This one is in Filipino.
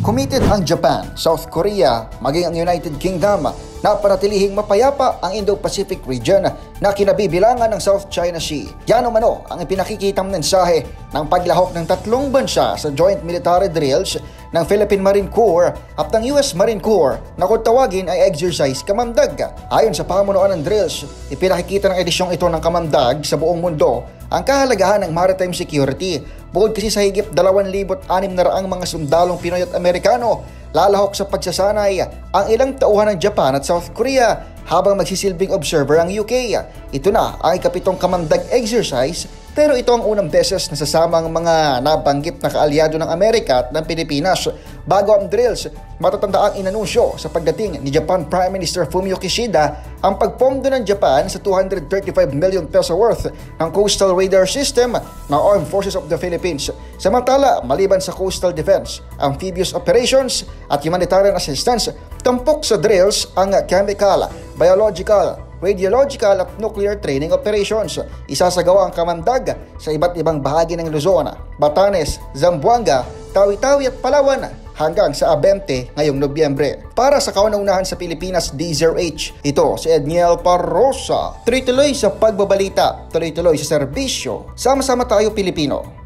Committed ang Japan, South Korea, maging ang United Kingdom na panatilihing mapayapa ang Indo-Pacific region na kinabibilangan ng South China Sea. Yan umano ang ipinakikitang mensahe ng paglahok ng tatlong bansa sa joint military drills ng Philippine Marine Corps at ng US Marine Corps na kung tawagin ay Exercise Kamandag. Ayon sa pamunuan ng drills, ipinakikita ng edisyong ito ng Kamandag sa buong mundo ang kahalagahan ng maritime security. Bukod kasi sa higit 2,600 mga sundalong Pinoy at Amerikano, lalahok sa pagsasanay ang ilang tauhan ng Japan at South Korea habang magsisilbing observer ang UK. Ito na ang ikapitong Kamandag exercise, pero ito ang unang beses na sasama ang mga nabanggit na kaalyado ng Amerika at ng Pilipinas. Bago ang drills, matatanda ang inanunsyo sa pagdating ni Japan Prime Minister Fumio Kishida ang pagpondo ng Japan sa 235 million peso worth ng coastal radar system ng Armed Forces of the Philippines. Samantala, maliban sa coastal defense, amphibious operations at humanitarian assistance, tampok sa drills ang chemical, biological, radiological at nuclear training operations. Isasagawa ang Kamandag sa iba't ibang bahagi ng Luzon, Batanes, Zamboanga, Tawi-Tawi at Palawan hanggang sa 20 ngayong Nobyembre. Para sa kauna-unahan sa Pilipinas D0H, ito si Edniel Parrosa. Tuloy-tuloy sa pagbabalita, tuloy-tuloy sa serbisyo. Sama-sama tayo Pilipino.